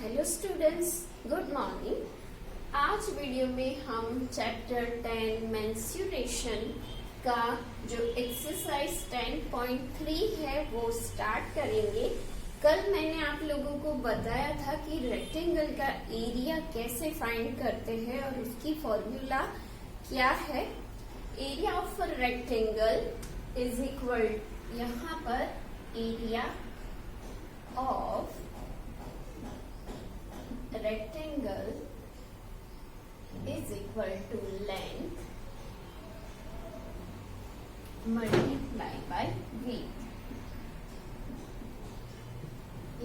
Hello students, good morning. आज video में हम चैप्टर 10 मेंस्ट्रुएशन का जो एक्सरसाइज 10.3 है वो स्टार्ट करेंगे। कल मैंने आप लोगों को बताया था कि रेक्टेंगल का एरिया कैसे फाइंड करते हैं और उसकी फॉर्मूला क्या है। Area of a rectangle is equal, यहाँ पर area of rectangle is equal to length multiplied by width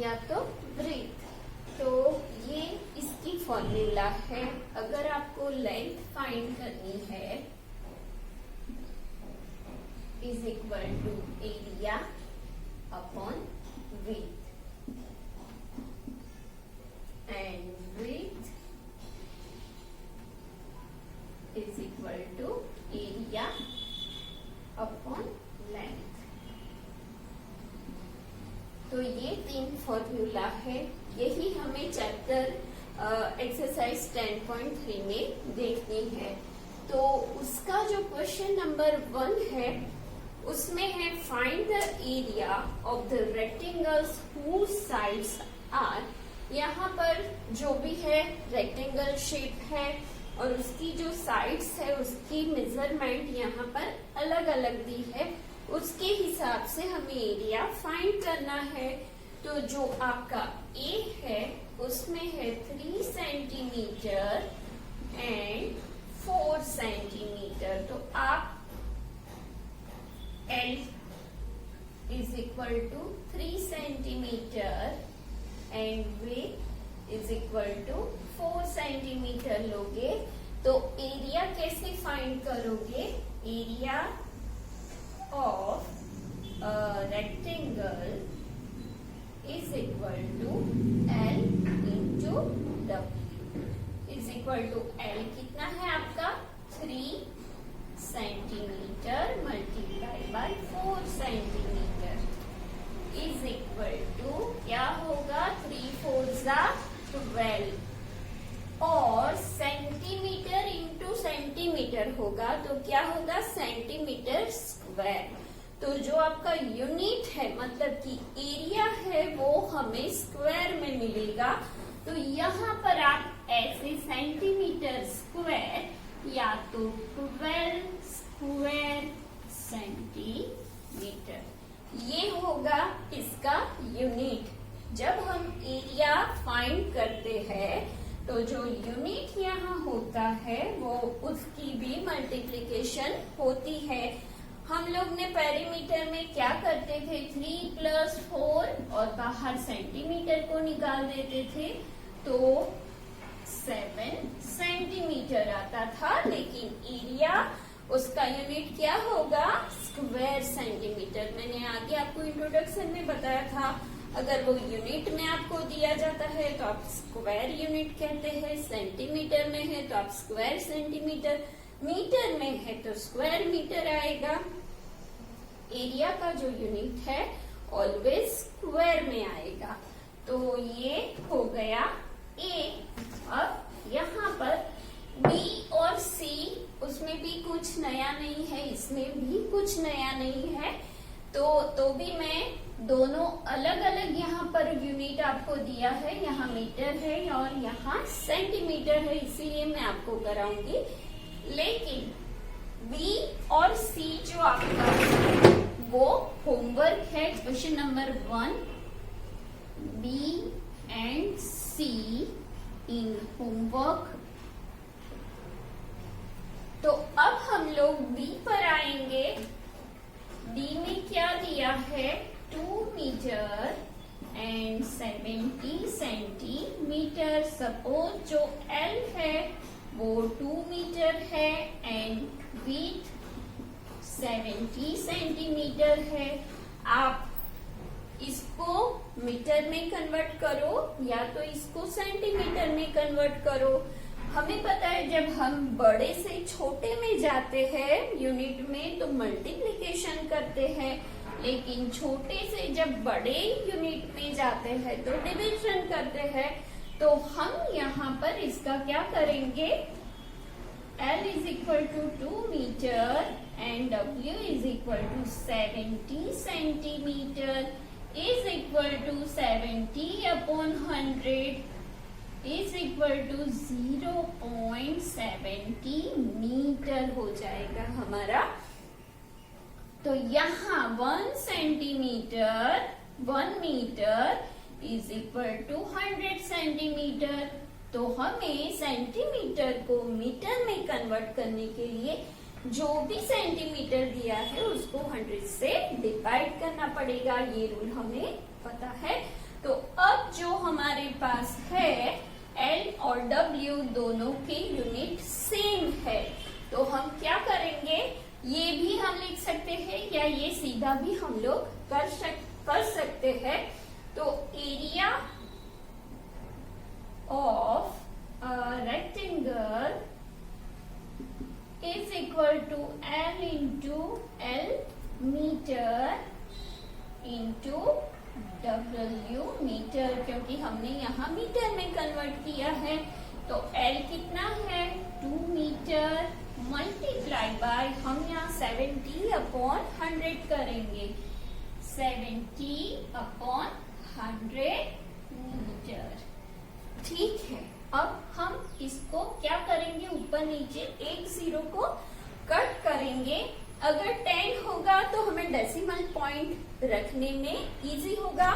या तो breadth। तो ये इसकी फॉर्मूला है। अगर आपको लेंथ फाइंड करनी है is equal to area upon width and width is equal to area upon length। तो ये तीन फॉर्मूला है, यही हमें चैप्टर एक्सरसाइज 10.3 में देखनी है। तो उसका जो क्वेश्चन नंबर 1 है उसमें है find the area of the rectangles whose sides are। यहाँ पर जो भी है रेक्टेंगल शेप है और उसकी जो साइड्स है उसकी मेजरमेंट यहाँ पर अलग अलग दी है, उसके हिसाब से हमें एरिया फाइंड करना है। तो जो आपका ए है उसमें है 3 सेंटीमीटर एंड 4 सेंटीमीटर। तो आप L is equal to 3 centimetre and width is equal to 4 centimetre लोगे। तो एरिया कैसे फाइंड करोगे? Area of rectangle is equal to L into W is equal to L कितना है आपका 3 centimetre multiply by 4 centimetre is equal to क्या होगा 3 4 जा 12 और सेंटीमीटर इंटू सेंटीमीटर होगा तो क्या होगा सेंटीमीटर स्क्वायर। तो जो आपका यूनिट है मतलब कि एरिया है वो हमें स्क्वायर में मिलेगा। तो यहाँ पर आप ऐसे सेंटीमीटर स्क्वायर या तो 12 स्क्वायर सेंटीमीटर ये होगा इसका यूनिट। जब हम एरिया फाइंड करते हैं तो जो यूनिट यहाँ होता है वो उसकी भी मल्टीप्लिकेशन होती है। हम लोग ने पेरीमीटर में क्या करते थे 3 + 4 और बाहर सेंटीमीटर को निकाल देते थे तो 7 सेंटीमीटर आता था, लेकिन एरिया उसका यूनिट क्या होगा स्क्वायर सेंटीमीटर। मैंने आगे आपको इंट्रोडक्शन में बताया था अगर वो यूनिट में आपको दिया जाता है तो आप स्क्वायर यूनिट कहते हैं, सेंटीमीटर में है तो आप स्क्वायर सेंटीमीटर, मीटर में है तो स्क्वायर मीटर आएगा। एरिया का जो यूनिट है ऑलवेज स्क्वायर में आएगा। तो ये हो गया ए। अब यहाँ पर बी और सी उसमें भी कुछ नया नहीं है, इसमें भी कुछ नया नहीं है। तो भी मैं दोनों अलग अलग यहाँ पर यूनिट आपको दिया है, यहाँ मीटर है और यहाँ सेंटीमीटर है, इसीलिए मैं आपको कराऊंगी। लेकिन बी और सी जो आपका वो होमवर्क है question number 1 B and C in homework. तो अब हम लोग बी पर आएंगे। बी में क्या दिया है 2 मीटर एंड 70 सेंटीमीटर। सपोज जो एल है वो 2 मीटर है एंड विड्थ 70 सेंटीमीटर है। आप इसको मीटर में कन्वर्ट करो या तो इसको सेंटीमीटर में कन्वर्ट करो। हमें पता है जब हम बड़े से छोटे में जाते हैं यूनिट में तो मल्टीप्लिकेशन करते हैं, लेकिन छोटे से जब बड़े यूनिट में जाते हैं तो डिवीजन करते हैं। तो हम यहाँ पर इसका क्या करेंगे, L is equal to 2 meter and W is equal to 70 centimeter is equal to 70 upon 100 is equal to 0.70 metre हो जाएगा हमारा। तो यहाँ 1 centimetre 1 metre is equal to 100 centimetre. तो हमें सेंटीमीटर को मीटर में कन्वर्ट करने के लिए जो भी सेंटीमीटर दिया है उसको 100 से डिवाइड करना पड़ेगा, ये रूल हमें पता है। तो अब जो हमारे पास है L और W दोनों के यूनिट सेम है, तो हम क्या करेंगे, ये भी हम लिख सकते हैं या ये सीधा भी हम लोग कर सकते हैं। तो area of a rectangle is equal to L into L meter into W metre, क्योंकि हमने यहाँ मीटर में कन्वर्ट किया है। तो L कितना है 2 मीटर मल्टीप्लाई बाय हम यहाँ 70 अपॉन 100 करेंगे, 70 अपॉन 100 मीटर। ठीक है, अब हम इसको क्या करेंगे, ऊपर नीचे एक जीरो को कट करेंगे। अगर 10 होगा तो हमें डेसिमल पॉइंट रखने में इजी होगा।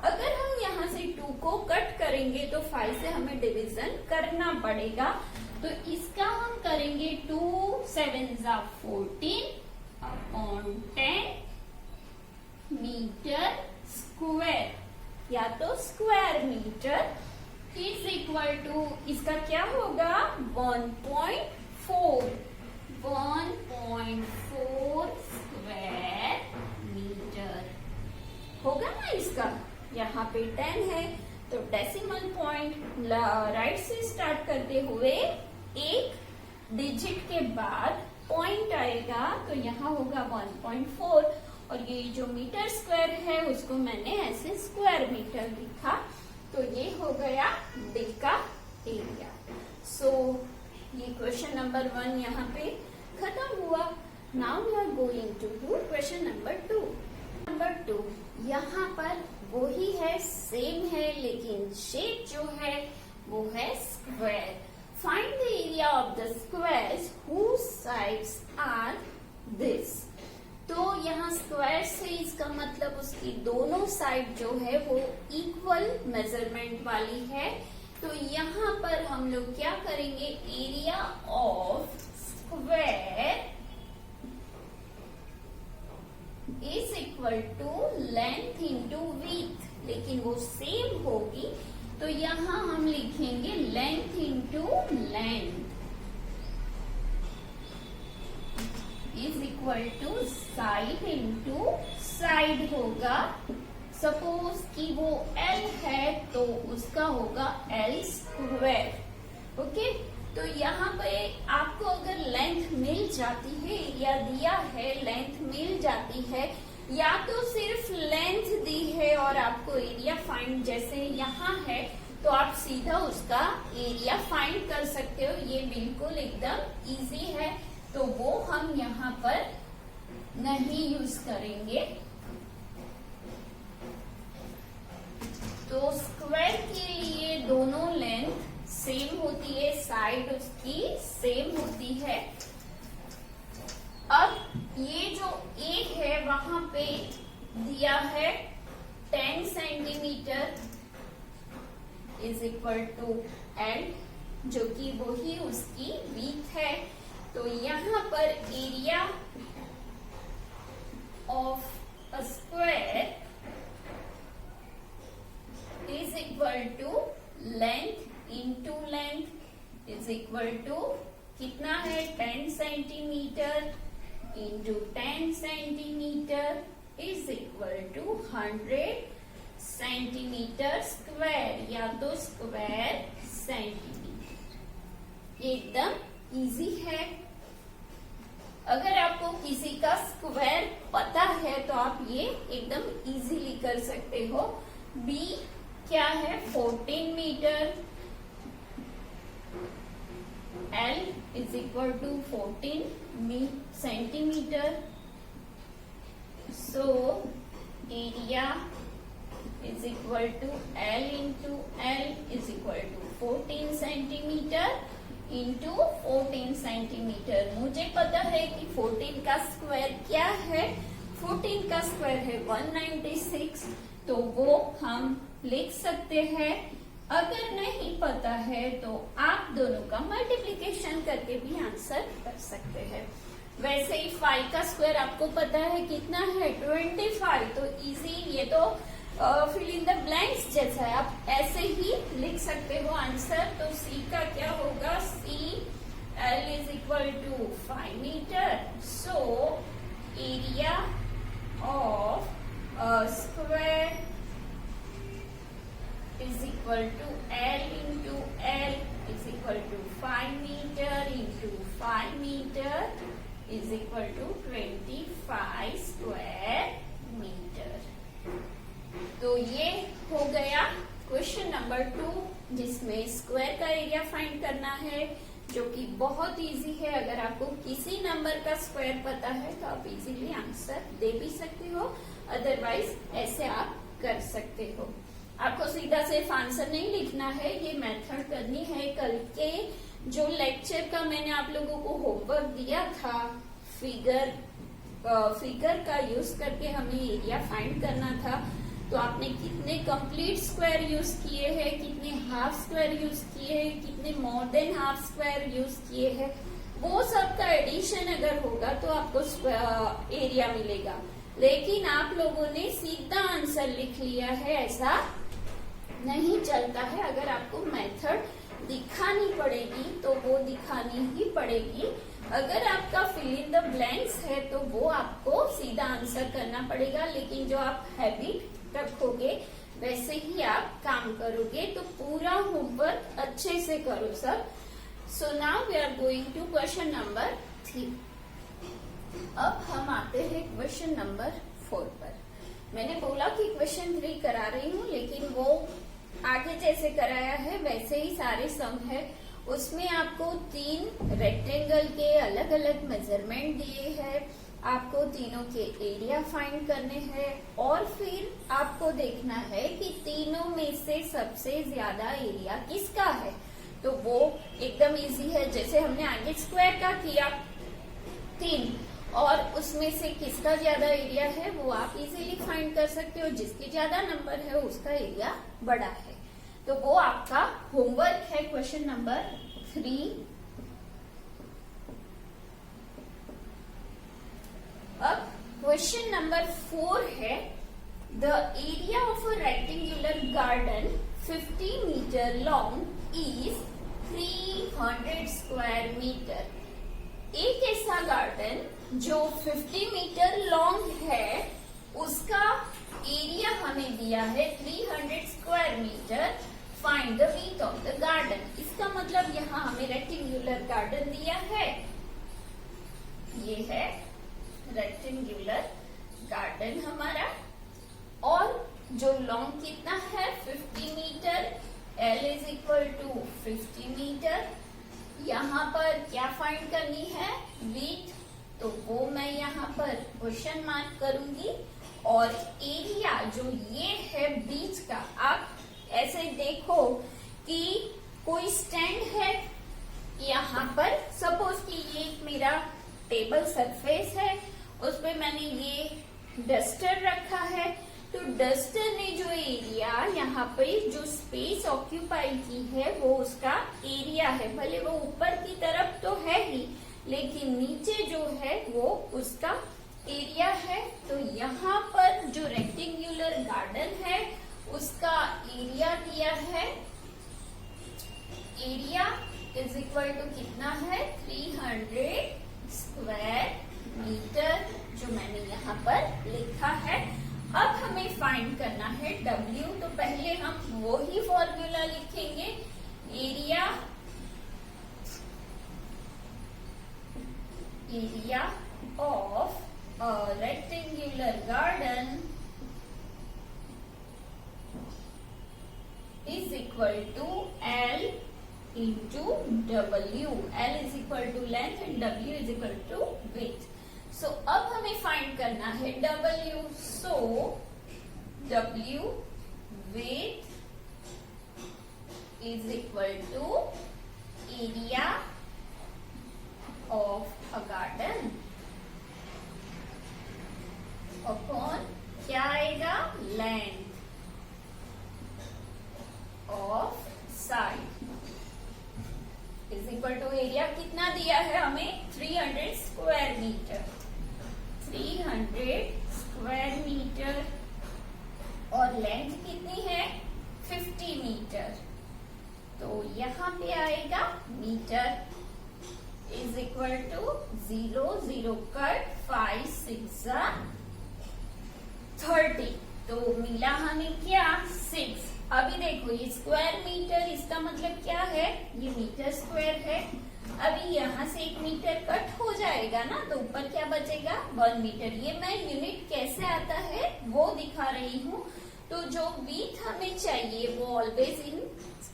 अगर हम यहाँ से 2 को कट करेंगे तो 5 से हमें डिवीजन करना पड़ेगा। तो इसका हम करेंगे 2 7 14 अपॉन 10 मीटर स्क्वायर, या तो square metre is equal to इसका क्या होगा 1.4 स्क्वायर मीटर होगा ना इसका। यहाँ पे 10 है तो डेसिमल पॉइंट राइट से स्टार्ट करते हुए एक डिजिट के बाद पॉइंट आएगा, तो यहाँ होगा 1.4 और ये जो मीटर स्क्वायर है उसको मैंने ऐसे स्क्वायर मीटर लिखा। तो ये हो गया डी का एरिया। सो ये क्वेश्चन नंबर 1 यहाँ पे खत्म हुआ। Now we are going to do question number 2। Number 2 यहाँ पर वो ही है, सेम है, लेकिन शेप जो है वो है square. Find the area of the squares whose sides are this। तो यहाँ स्क्वायर से इसका मतलब उसकी दोनों साइड जो है वो इक्वल मेजरमेंट वाली है। तो यहाँ पर हम लोग क्या करेंगे, area of square is equal to length into width, लेकिन वो सेम होगी। तो यहाँ हम लिखेंगे length into length is equal to side into side होगा। सपोज कि वो L है तो उसका होगा L स्क्वायर। ओके, तो यहाँ पे आपको अगर लेंथ मिल जाती है, एरिया दिया है, लेंथ मिल जाती है, या तो सिर्फ लेंथ दी है और आपको एरिया फाइंड जैसे यहाँ है तो आप सीधा उसका एरिया फाइंड कर सकते हो। ये बिल्कुल एकदम इजी है, तो वो हम यहाँ पर नहीं यूज करेंगे। तो स्क्वायर के लिए दोनों लेंथ सेम होती है, साइड उसकी सेम होती है। अब ये जो A है वहां पे दिया है 10 centimetre is equal to L, जो कि वही उसकी विड्थ है। तो यहाँ पर area of a square is equal to length into length is equal to कितना है 10 centimetre into 10 centimetre is equal to 100 centimetre square, या तो स्क्वायर सेंटीमीटर। एकदम इजी है। अगर आपको किसी का स्क्वायर पता है तो आप ये एकदम इजीली कर सकते हो। B क्या है 14 metre is equal to 14 centimeter. So area is equal to L into L is equal to 14 centimeter into 14 centimetre. मुझे पता है कि 14 का स्क्वायर क्या है. 14 का स्क्वायर है 196, तो वो हम लिख सकते हैं. अगर नहीं पता है तो आप दोनों का मल्टीप्लिकेशन करके भी आंसर कर सकते हैं. वैसे ही 5 का स्क्वायर आपको पता है कितना है 25, तो इजी, ये तो फिल इन द ब्लैंक्स जैसा है. आप ऐसे ही लिख सकते हो आंसर. तो सी का क्या होगा, C L is equal to 5 metre. So area of square is equal to L into L is equal to 5 meter into 5 meter is equal to 25 square meter. तो ये हो गया क्वेश्चन नंबर 2, जिसमें स्क्वायर का एरिया फाइंड करना है, जो कि बहुत इजी है. अगर आपको किसी नंबर का स्क्वायर पता है तो आप इजीली आंसर दे भी सकते हो, अदरवाइज ऐसे आप कर सकते हो. आपको सीधा सिर्फ आंसर नहीं लिखना है, ये मेथड करनी है. कल के जो लेक्चर का मैंने आप लोगों को होमवर्क दिया था, फिगर का यूज करके हमें एरिया फाइंड करना था. तो आपने कितने कंप्लीट स्क्वायर यूज किए हैं, कितने हाफ स्क्वायर यूज किए हैं, कितने मोर देन हाफ स्क्वायर यूज किए हैं, वो सब का एडिशन अगर होगा तो आपको एरिया मिलेगा. लेकिन आप लोगों ने सीधा आंसर लिख लिया है, ऐसा नहीं चलता है. अगर आपको मेथड दिखानी पड़ेगी तो वो दिखानी ही पड़ेगी. अगर आपका फिल इन द ब्लैंक्स है तो वो आपको सीधा आंसर करना पड़ेगा. लेकिन जो आप हैबिट रखोगे वैसे ही आप काम करोगे. तो पूरा होमवर्क अच्छे से करो सब. So now we are going to question number 3. अब हम आते हैं क्वेश्चन नंबर 4 पर. मैंने बोला कि क्वेश्चन 3 करा रही हूँ, लेकिन वो आगे जैसे कराया है वैसे ही सारे सम है. उसमें आपको 3 रेक्टेंगल के अलग अलग मेजरमेंट दिए हैं. आपको तीनों के एरिया फाइंड करने हैं और फिर आपको देखना है कि तीनों में से सबसे ज्यादा एरिया किसका है. तो वो एकदम इजी है. जैसे हमने आगे स्क्वायर का किया 3, और उसमें से किसका ज्यादा एरिया है वो आप इजीली फाइंड कर सकते हो. जिसकी ज्यादा नंबर है उसका एरिया बड़ा है. तो वो आपका होमवर्क है क्वेश्चन नंबर 3. अब क्वेश्चन नंबर 4 है, the area of a rectangular garden 50 metre long is 300 square metre. एक ऐसा गार्डन जो 50 मीटर लॉन्ग है, उसका एरिया हमें दिया है 300 square metre. Find the width of the garden. इसका मतलब यहाँ हमें रेक्टेंगुलर गार्डन दिया है. ये है रेक्टेंगुलर गार्डन हमारा, और जो लॉन्ग कितना है 50 metre. L is equal to 50 metre. यहाँ पर क्या फाइंड करनी है, विड्थ. तो वो मैं यहाँ पर क्वेश्चन मार्क करूंगी. और एरिया जो ये है बीच का, आप ऐसे देखो कि कोई स्टैंड है यहाँ पर. सपोज कि ये मेरा टेबल सरफेस है, उस पे मैंने ये डस्टर रखा है. तो डस्टर ने जो एरिया यहाँ पे जो स्पेस ऑक्यूपाई की है वो उसका एरिया है. भले वो ऊपर की तरफ तो है ही, लेकिन नीचे जो है वो उसका एरिया है. तो यहाँ पर जो रेक्टेंगुलर गार्डन है उसका एरिया दिया है. एरिया इज इक्वल टू कितना है 300 स्क्वायर मीटर, जो मैंने यहाँ पर लिखा है. अब हमें फाइंड करना है W. तो पहले हम वो ही फॉर्मूला लिखेंगे. Area of a rectangular garden is equal to L into W. L is equal to length and W is equal to width. So अब हमें find करना है W. So W width is equal to area of a garden upon क्या आएगा length of side is equal to area कितना दिया है हमें 300 स्क्वायर मीटर 300 स्क्वायर मीटर और लेंथ कितनी है 50 मीटर तो यहाँ पे आएगा metre is equal to 0 0 cut 5 6 30 तो मिला हमें क्या 6। अभी देखो ये स्क्वायर मीटर इसका मतलब क्या है ये मीटर स्क्वायर है। अभी यहाँ से 1 मीटर कट हो जाएगा ना तो ऊपर क्या बचेगा 1 मीटर। ये मैं यूनिट कैसे आता है वो दिखा रही हूँ। तो जो विड्थ हमें चाहिए वो ऑलवेज इन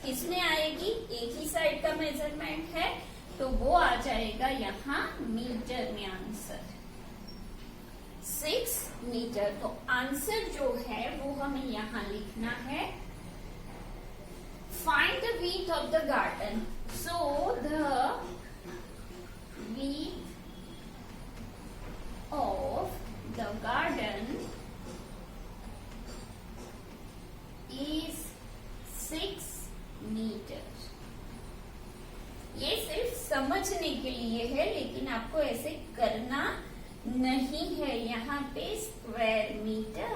किसमें आएगी एक ही साइड का मेजरमेंट है तो वो आ जाएगा यहाँ मीटर में आंसर 6 मीटर। तो आंसर जो है वो हमें यहाँ लिखना है find the width of the garden. So the width of the garden is 6 meters. ये सिर्फ समझने के लिए है लेकिन आपको ऐसे करना नहीं है। यहाँ पे स्क्वायर मीटर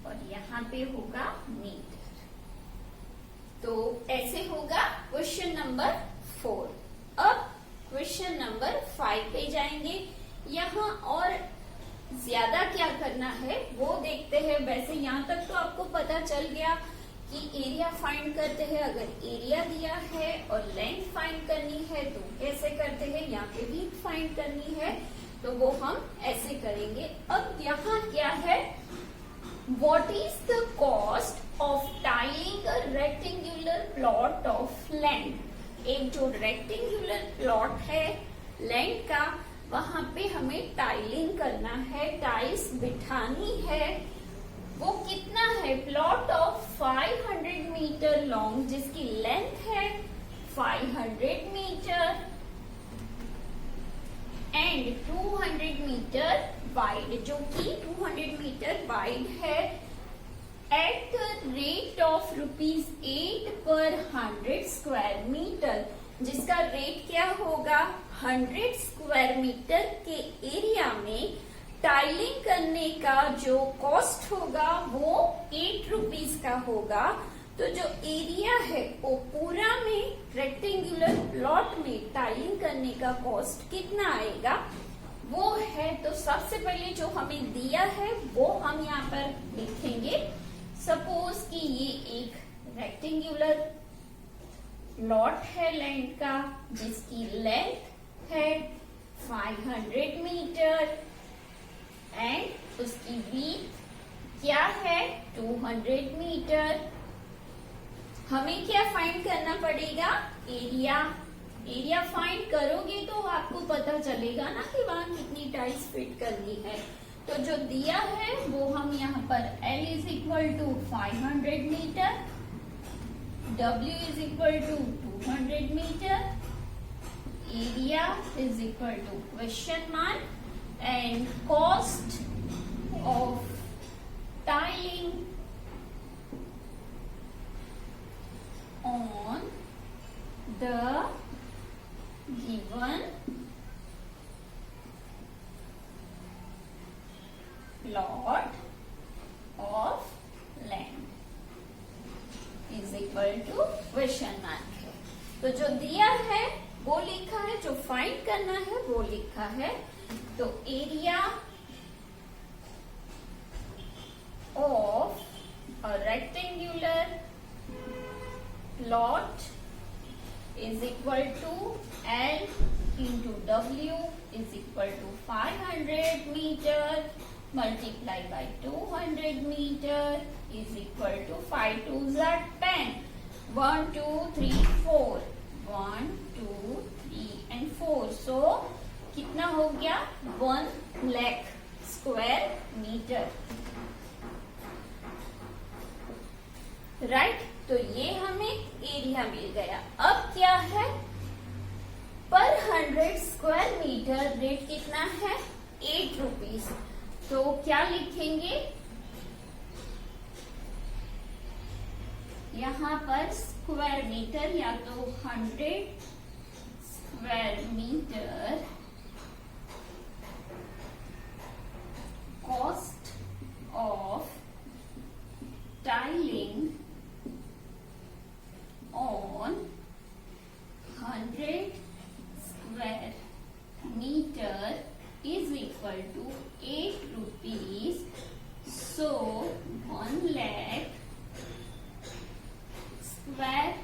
और यहाँ पे होगा मीटर तो ऐसे होगा क्वेश्चन नंबर 4। अब क्वेश्चन नंबर 5 पे जाएंगे। यहाँ और ज्यादा क्या करना है वो देखते हैं। वैसे यहाँ तक तो आपको पता चल गया कि एरिया फाइंड करते हैं। अगर एरिया दिया है और लेंथ फाइंड करनी है तो कैसे करते हैं, यहाँ पे भी फाइंड करनी है तो वो हम ऐसे करेंगे। अब यहाँ क्या है What is the cost of tiling a rectangular plot of land? एक जो रेक्टेंगुलर प्लॉट है लैंड का वहां पे हमें टाइलिंग करना है टाइल्स बिठानी है। वो कितना है प्लॉट ऑफ 500 मीटर लॉन्ग जिसकी लेंथ है 500 मीटर एंड 200 मीटर वाइड जो कि 200 मीटर वाइड है एट द रेट ऑफ ₹8 पर 100 स्क्वायर मीटर जिसका रेट क्या होगा 100 स्क्वायर मीटर के एरिया में टाइलिंग करने का जो कॉस्ट होगा वो ₹8 का होगा। तो जो एरिया है वो पूरा में रेक्टेंगुलर प्लॉट में टाइलिंग करने का कॉस्ट कितना आएगा वो है। तो सबसे पहले जो हमें दिया है वो हम यहाँ पर लिखेंगे। सपोज कि ये एक रेक्टेंगुलर प्लॉट है लैंड का जिसकी लेंथ है 500 मीटर एंड उसकी विड्थ क्या है 200 मीटर। हमें क्या फाइंड करना पड़ेगा एरिया। एरिया फाइंड करोगे तो आपको पता चलेगा ना कि वहां कितनी टाइल्स फिट करनी है। तो जो दिया है वो हम यहाँ पर L is equal to 500 metre, W is equal to 200 metre, area is equal to question mark and cost of tiling on the given plot of land is equal to question mark है। तो जो दिया है वो लिखा है, जो find करना है वो लिखा है। तो area of a rectangular plot is equal to L into W is equal to 500 meter multiplied by 200 meter is equal to 5 2s are 10. 1 2 3 4 1 2 3 and 4. सो कितना हो गया 1 लाख स्क्वायर मीटर. राइट. तो ये हमें एरिया मिल गया. अब क्या है, पर 100 स्क्वायर मीटर रेट कितना है 8 रुपीज. तो क्या लिखेंगे यहाँ पर स्क्वायर मीटर, या तो 100 square metre cost of tiling on 100 square meter is equal to 8 rupees. So 1 lakh square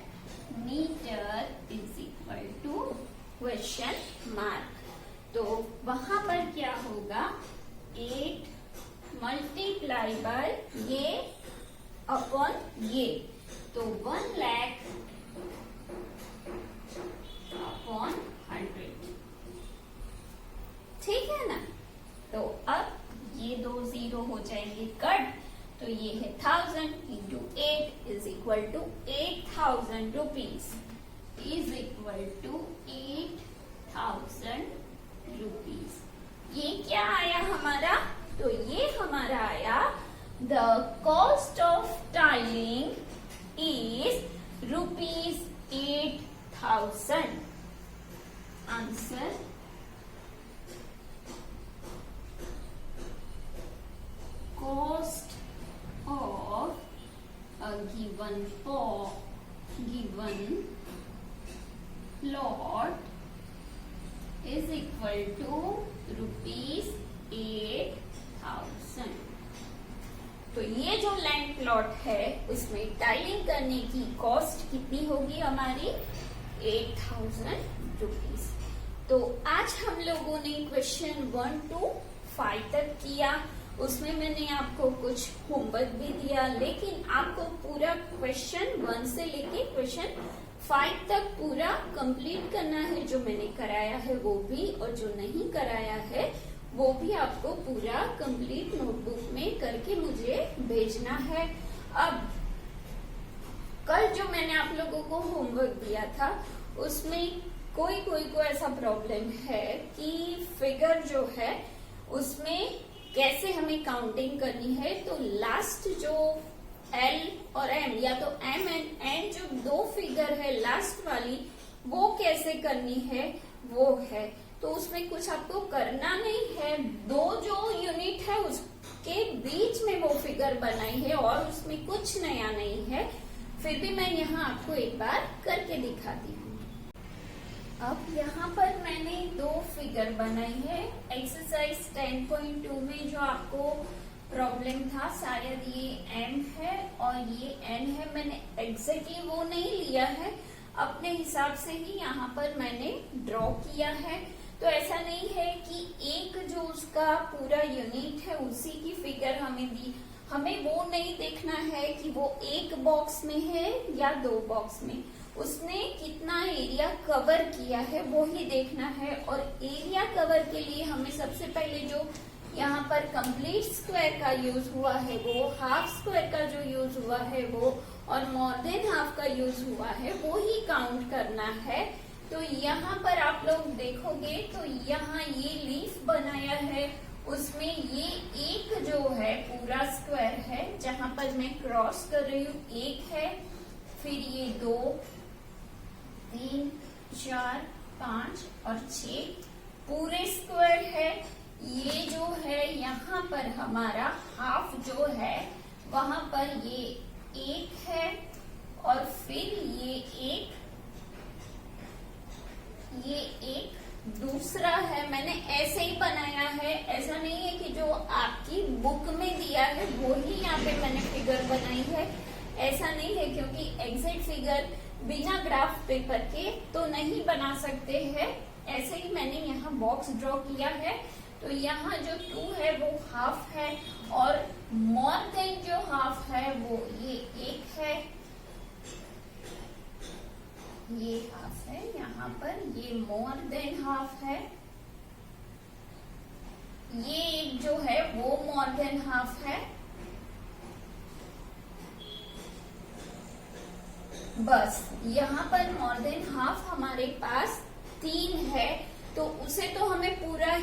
meter is equal to question mark. तो वहां पर क्या होगा 8 मल्टीप्लाई बाय ये अपॉन ये. तो 1 लाख अपॉन 100. ठीक है ना. तो अब ये 2 जीरो हो जाएंगे कट. तो ये है 1000 into 8 is equal to 8000 rupees is equal to 8000 rupees. ये क्या आया हमारा, तो ये हमारा आया the cost of tiling is rupees 8000. Answer cost of a given lot is equal to rupees 8000. तो ये जो लैंड प्लॉट है उसमें टाइलिंग करने की कॉस्ट कितनी होगी हमारी 8000 रुपीज. तो आज हम लोगों ने क्वेश्चन 1 to 5 तक किया. उसमें मैंने आपको कुछ होमवर्क भी दिया, लेकिन आपको पूरा क्वेश्चन 1 से लेके क्वेश्चन 5 तक पूरा कंप्लीट करना है. जो मैंने कराया है वो भी, और जो नहीं कराया है वो भी आपको पूरा कंप्लीट नोटबुक में करके मुझे भेजना है. अब कल जो मैंने आप लोगों को होमवर्क दिया था उसमें कोई को ऐसा प्रॉब्लम है कि फिगर जो है उसमें कैसे हमें काउंटिंग करनी है. तो लास्ट जो L और M, या तो M एंड N जो 2 फिगर है लास्ट वाली, वो कैसे करनी है वो है. तो उसमें कुछ आपको करना नहीं है. 2 जो यूनिट है उसके बीच में वो फिगर बनाई है और उसमें कुछ नया नहीं है. फिर भी मैं यहाँ आपको एक बार करके दिखाती हूँ. अब यहाँ पर मैंने 2 फिगर बनाई है. एक्सरसाइज 10.2 में जो आपको प्रॉब्लम था शायद ये M है और ये N है. मैंने एग्जैक्टली वो नहीं लिया है, अपने हिसाब से ही यहाँ पर मैंने ड्रॉ किया है. तो ऐसा नहीं है कि एक जो उसका पूरा यूनिट है उसी की फिगर हमें दी. हमें वो नहीं देखना है कि वो एक बॉक्स में है या 2 बॉक्स में. उसने कितना एरिया कवर किया है वो ही देखना है. और एरिया कवर के लिए हमें सबसे पहले जो यहाँ पर कंप्लीट स्क्वायर का यूज हुआ है वो, हाफ स्क्वायर का जो यूज हुआ है वो, और मोर देन हाफ का यूज हुआ है वो ही काउंट करना है. तो यहाँ पर आप लोग देखोगे तो यहाँ ये लीफ बनाया है, उसमें ये एक जो है पूरा स्क्वायर है जहाँ पर मैं क्रॉस कर रही हूँ. 1 है, फिर ये 2 3 4 5 और 6 पूरे स्क्वायर है. ये जो है यहाँ पर हमारा हाफ जो है वहां पर ये 1 है, और फिर ये एक दूसरा है. मैंने ऐसे ही बनाया है, ऐसा नहीं है कि जो आपकी बुक में दिया है वो ही यहाँ पे मैंने फिगर बनाई है. ऐसा नहीं है, क्योंकि एग्जैक्ट फिगर बिना ग्राफ पेपर के तो नहीं बना सकते हैं. ऐसे ही मैंने यहाँ बॉक्स ड्रॉ किया है. तो यहाँ जो 2 है वो हाफ है, और मोर देन जो हाफ है वो ये 1 है. ये हाफ है, यहाँ पर ये मोर देन हाफ है, ये जो है वो मोर देन हाफ है। बस यहाँ पर मोर देन हाफ हमारे पास 3 है, तो उसे तो हमें पूरा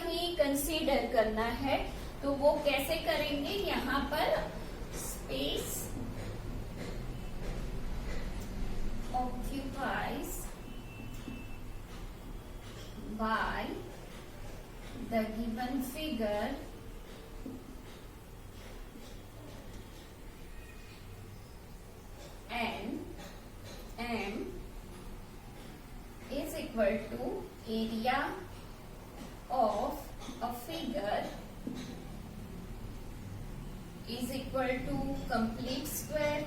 ही कंसीडर करना है। तो वो कैसे करेंगे, यहाँ पर space occupies by the given figure and M is equal to area of a figure is equal to complete square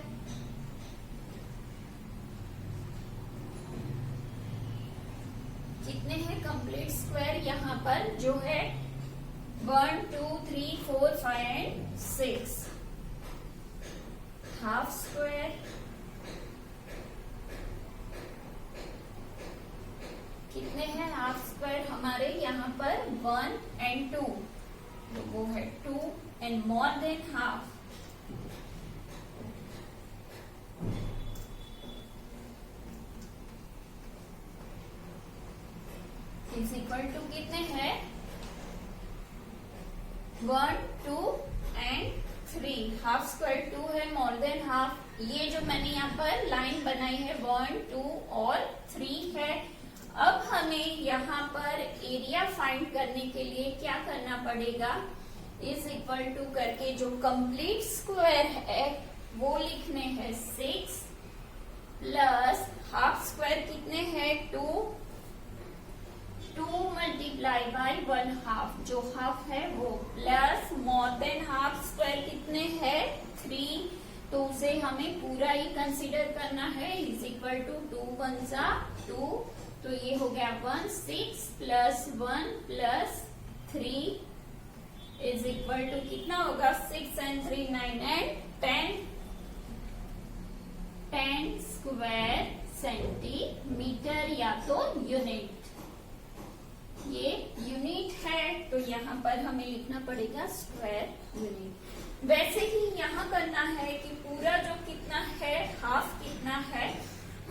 कितने हैं कंप्लीट स्क्वायर, यहाँ पर जो है 1 2 3 4 5 एंड 6, हाफ स्क्वायर कितने हैं हाफ स्क्वायर हमारे यहाँ पर 1 एंड 2, तो वो है 2 and more than half is equal to कितने हैं 1 2 एंड 3, हाफ स्क्वायर 2 है, मोर देन हाफ। ये जो मैंने यहाँ पर लाइन बनाई है 1 2 और 3 है। अब हमें यहाँ पर एरिया फाइंड करने के लिए क्या करना पड़ेगा, इज इक्वल टू करके जो कंप्लीट स्क्वायर है वो लिखने हैं 6 प्लस हाफ स्क्वायर कितने हैं 2 मल्टीप्लाई बाई 1 हाफ, जो हाफ है वो plus more than half square कितने हैं 3, तो उसे हमें पूरा ही कंसीडर करना है, इज इक्वल टू 2 1 जा 2, तो ये हो गया 1 6 plus 1 plus 3 is equal to कितना होगा 6 एंड 3 9 एंड 10 स्क्वायर सेंटीमीटर या तो यूनिट। ये यूनिट है तो यहाँ पर हमें लिखना पड़ेगा स्क्वायर यूनिट। वैसे ही यहाँ करना है कि पूरा जो कितना है हाफ कितना है,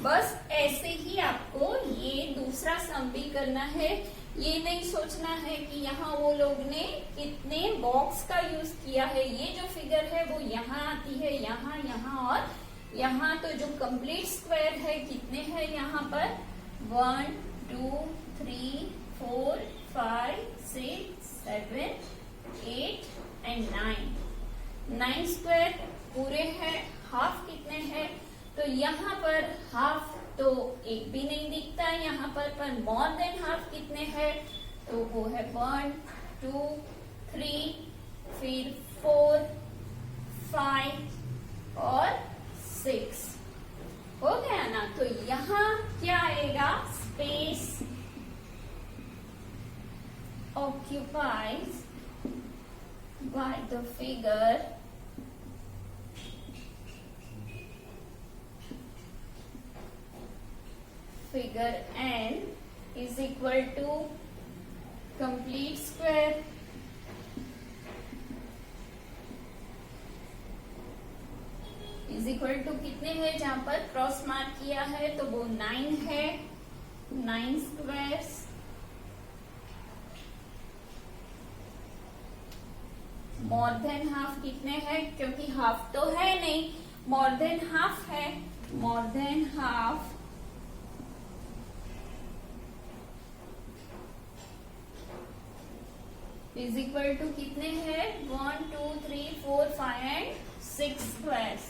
बस ऐसे ही आपको ये दूसरा सम भी करना है। ये नहीं सोचना है कि यहाँ वो लोग ने कितने बॉक्स का यूज किया है, ये जो फिगर है वो यहाँ आती है, यहाँ यहाँ और यहाँ, तो जो कंप्लीट स्क्वायर है कितने हैं यहाँ पर 1 2 3 4 5 6 7 8 एंड 9 स्क्वायर पूरे हैं। हाफ कितने हैं, तो यहाँ पर हाफ तो एक भी नहीं दिखता है यहाँ पर मोर देन हाफ कितने हैं, तो वो है 1 2 3 फिर 4 5 और 6 हो गया ना। तो यहाँ क्या आएगा, space occupies by the figure n is equal to complete square is equal to कितने हैं, जहां पर क्रॉस मार्क किया है तो वो 9 है, 9 स्क्वायर्स मोर देन हाफ कितने हैं, क्योंकि हाफ तो है नहीं, मोर देन हाफ है, more than half is equal to कितने हैं 1 2 3 4 5 एंड 6 स्क्वायर्स।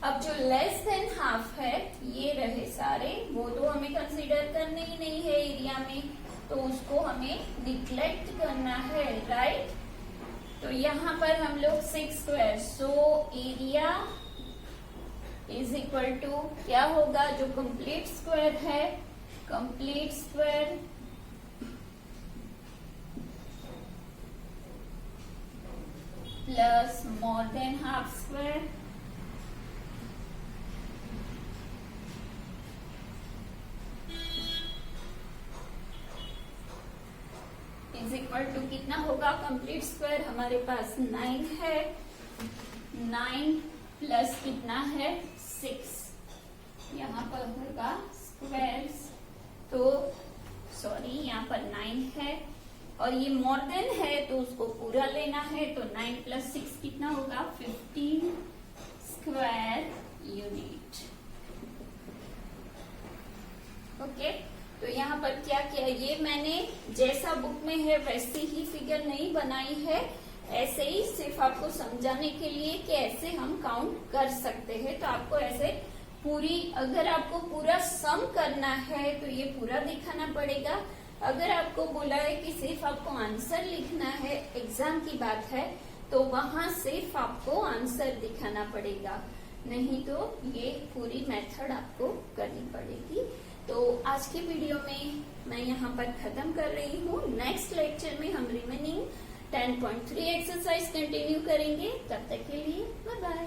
अब जो लेस देन हाफ है ये रहे सारे, वो तो हमें कंसीडर करने ही नहीं है एरिया में, तो उसको हमें निग्लेक्ट करना है, राइट। तो यहाँ पर हम लोग 6 square, so area is equal to क्या होगा, जो कंप्लीट स्क्वायर है, complete square plus more than half square is equal to कितना होगा कंप्लीट स्क्वायर हमारे पास 9 है 9 प्लस कितना है 6 यहाँ पर होगा स्क्वायर्स तो सॉरी यहाँ पर 9 है और ये मोर देन है तो उसको पूरा लेना है तो 9 प्लस 6 कितना होगा 15 स्क्वायर यूनिट। ओके तो यहाँ पर क्या किया ये मैंने जैसा बुक में है वैसी ही फिगर नहीं बनाई है, ऐसे ही सिर्फ आपको समझाने के लिए कि ऐसे हम काउंट कर सकते हैं। तो आपको ऐसे पूरी अगर आपको पूरा सम करना है तो ये पूरा दिखाना पड़ेगा। अगर आपको बोला है कि सिर्फ आपको आंसर लिखना है, एग्जाम की बात है, तो वहां सिर्फ आपको आंसर दिखाना पड़ेगा, नहीं तो ये पूरी मेथड आपको करनी पड़ेगी। तो आज की वीडियो में मैं यहाँ पर खत्म कर रही हूँ। नेक्स्ट लेक्चर में हम रिमेनिंग 10.3 एक्सरसाइज कंटिन्यू करेंगे। तब तक के लिए बाय बाय।